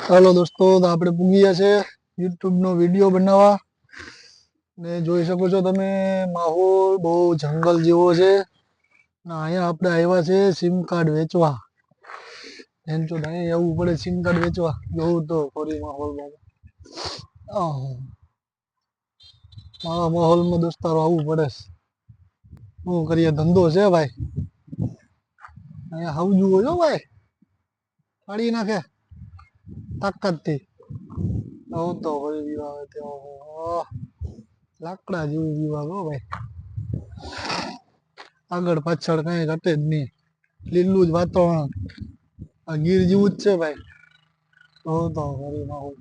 Hello दोस्तों, तो આપણે પૂગી ગયા છે YouTube નો વિડિયો બનાવવા ને જોઈ શકો છો તમે માહોલ બહુ જંગલ જેવો છે ને અહીંયા આપણે આવ્યા છે સિમ કાર્ડ વેચવા. એમ તો અહીં આવવું પડે સિમ કાર્ડ વેચવા. જોવું તો ફરી માહોલમાં મારા માહોલમાં દોસ્તારો આવવું પડે. શું કરીએ, ધંધો છે ભાઈ. અહીંયા આવવું જોઈએ ભાઈ, પાડી નાખે તાકાતથી. આવું તો ફરી વિવાહ ત્યાં લાકડા જેવું વિભાગ હો ભાઈ. આગળ પાછળ કઈ ઘટે જ નહીં, લીલું જ વાતાવરણ. આ ગીર જેવું જ છે ભાઈ. તો ફરી માહોલ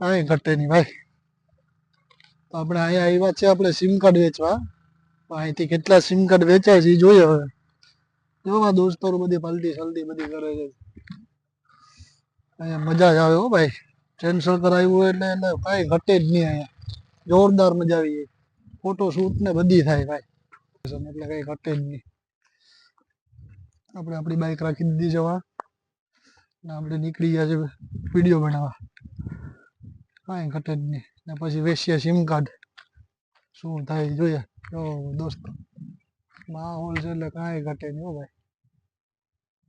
કઈ ઘટે નહીં ભાઈ. તો આપણે અહીંયા આવ્યા છે આપણે સિમ કાર્ડ વેચવા. અહીંથી કેટલા સિમ કાર્ડ વેચાય છે એ જોઈએ હવે. એવા દોસ્તારો બધી પલટી સલટી બધી કરે છે. અહીંયા મજા જ આવે હો ભાઈ. કેન્સલ કરાવ્યું એટલે કઈ ઘટે જ નહીં. અહીંયા જોરદાર મજા આવી જાય. ફોટો શૂટ ને બધી થાય ભાઈ, એટલે કઈ ઘટે જ નહીં. આપણે આપણી બાઈક રાખી દીધી છે વા ને આપણે નીકળી ગયા છે વિડીયો બનાવવા. કઈ ઘટે જ નહીં. ને પછી વેચીએ સિમ કાર્ડ, શું થાય જોઈએ. જો દોસ્તો માહોલ છે એટલે કાંઈ ઘટે નહીં હો ભાઈ.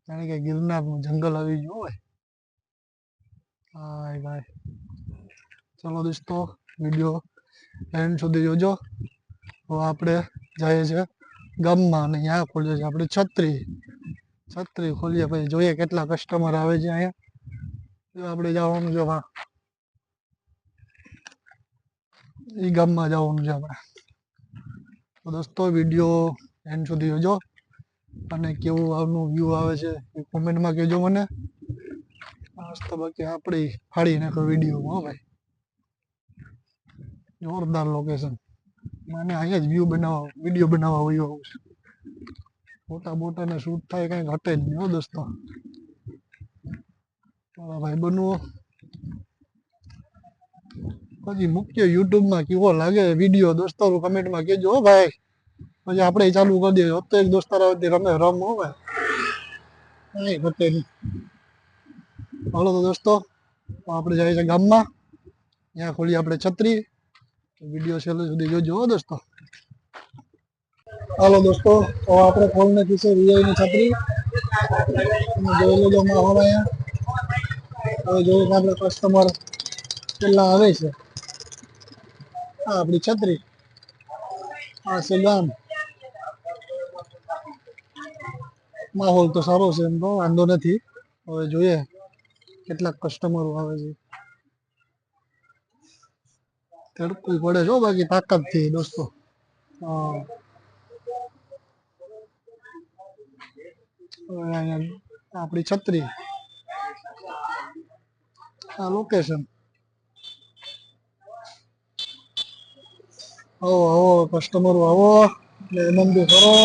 જાણે કે ગિરનારનું જંગલ આવી ગયું હોય. હાય ભાઈ, ચલો દોસ્તો વિડીયો એન્ડ સુધી જોજો. તો આપણે જઈએ છીએ ગામમાં અને અહીંયા ખોલીએ છીએ આપણે છત્રી ખોલીએ. પછી જોઈએ કેટલા કસ્ટમર આવે છે અહીંયા. જો આપણે જવાનું છે વા એ ગામમાં જવાનું છે આપણે. તો દોસ્તો વિડીયો એન્ડ સુધી જોજો અને કેવું આવનું વ્યૂ આવે છે એ કોમેન્ટમાં કહેજો મને. તો બાકી આપણી ફાડી નાખો વિડીયોમાં હો ભાઈ. જોરદાર લોકેશન. મને અહીંયા જ વિડીયો બનાવવા હોય આવું છે. ફોટા બોટાને શૂટ થાય કઈ ઘટે જ નહીં હો દોસ્તો. મારા ભાઈ બનવો પછી મૂક્યો યુટ્યુબમાં કેવો લાગે વિડીયો દોસ્તારો કમેન્ટમાં કહેજો હો ભાઈ. પછી આપણે ચાલુ કરી દઈએ. હોતે એક દોસ્તારો રમ હો ભાઈ, કઈ ઘટે નહીં. હાલો તો દોસ્તો આપણે જઈએ છીએ ગામમાં. ત્યાં ખોલી આપણે છત્રી. વિડીયો છેલ્લે સુધી જોજો હો દોસ્તો. હાલો દોસ્તો, તો આપણે ખોલી નાખી છે વીઆઈની છત્રી. જોઈ લેજો માહોલ અહીંયા. હવે જોઈએ કે આપણે કસ્ટમર કેટલા આવે છે. આ આપણી છત્રી, આ છે ગામ. માહોલ તો સારો છે, એમ તો વાંધો નથી. હવે જોઈએ કેટલાક કસ્ટમરો આવે છે. તડકું પડે છે બાકી તાકાતથી દોસ્તો. આપણી છત્રી, આ લોકેશન. આવો કસ્ટમરો આવો એટલે વિનંતી કરો.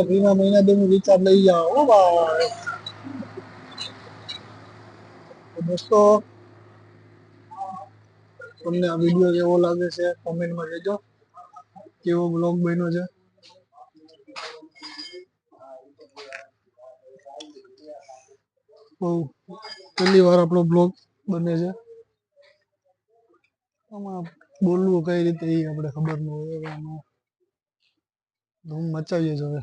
ફ્રીના મહિના 2 નું રિચાર્જ લઈ જાઓ હો ભાઈ. દોસ્તો તમને આ વિડીયો કેવો લાગે છે કોમેન્ટમાં કહેજો. કેવો બ્લોગ બન્યો છે. બહુ પહેલી વાર આપણો બ્લોગ બને છે. આમાં બોલવું કઈ રીતે એ આપણે ખબર ન હોય. ધૂમ મચાવીએ જ હવે.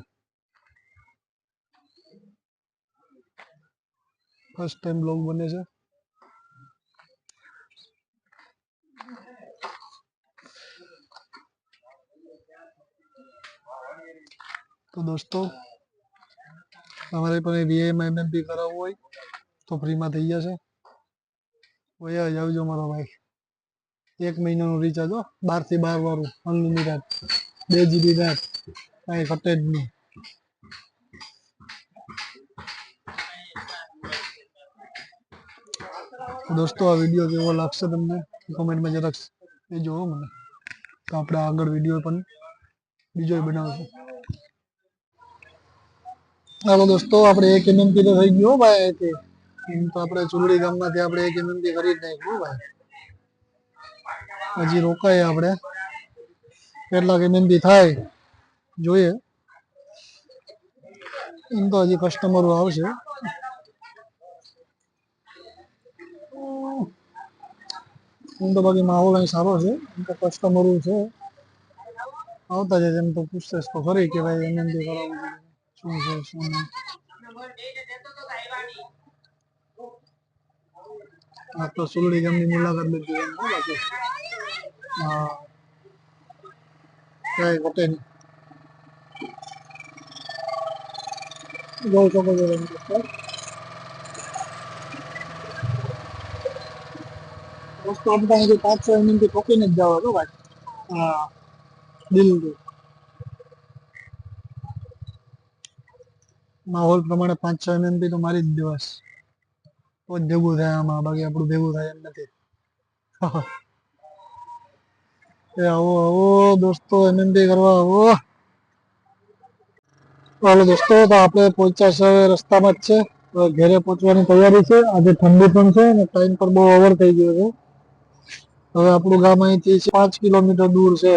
ફર્સ્ટ ટાઈમ બ્લોગ બને છે. તો દોસ્તો તમારે પણ વીઆઈમાં એમએમપી કરાવવું હોય તો ફ્રીમાં થઈ જશે. વયા જ આવજો મારો ભાઈ. 1 મહિનાનું રિચાર્જ હો, 12 થી 12 વાળું અનલિમિટેડ 2 GB નેટ, કાંઈ ઘટે જ નહીં. દોસ્તો આ વિડીયો કેવો લાગશે તમને કોમેન્ટમાં જરાક કહેજો મને. તો આપણે આગળ વિડીયો પણ બીજો બનાવશું. હાલો દોસ્તો આપણે 1 MMP તો થઈ ગયો ભાઈ. અહીંથી એમ તો આપણે ચુરડી ગામમાંથી આપણે 1 MMP કરી નાખ્યું ભાઈ. હજી રોકાય આપણે કેટલાક MMP થાય જોઈએ. એમ તો હજી કસ્ટમરો આવશે. એમ તો બાકી માહોલ અહીં સારો છે, એમ તો કસ્ટમરો છે આવતા જાય, એમ તો પૂછતાછ તો ખરી કે ભાઈ એમએમડી કરાવવું છે, શું છે શું નહીં. આ તો સુરડી ગામની મુલાકાત લીધી એમ હો બાકી. હા કઈ ઘટે નહીં. જોઈ શકો છો તમે દોસ્તો. રસ્તો આમ તો અહીંથી 500 એમએમથી ઠોકીને જ જવા છો ભાઈ. હા દિલથી. માહોલ પ્રમાણે 500 એમએમપી તો મારી જ દેવાશ, તો જ ભેગું થાય આમાં, બાકી આપણું ભેગું થાય એમ નથી. એ આવો આવો દોસ્તો એમએમપી કરવા આવો. હાલો દોસ્તો, તો આપણે પહોંચ્યા છે, હવે રસ્તામાં જ છે. હવે ઘરે પહોંચવાની તૈયારી છે. આજે ઠંડી પણ છે અને ટાઈમ પણ બહુ ઓવર થઈ ગયો છે. હવે આપણું ગામ અહીંથી 5 કિલોમીટર દૂર છે.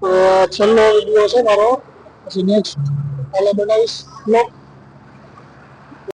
તો છેલ્લો વિડીયો છે મારો, પછી નેક્સ્ટ કાલે બનાવીશ બ્લોગ.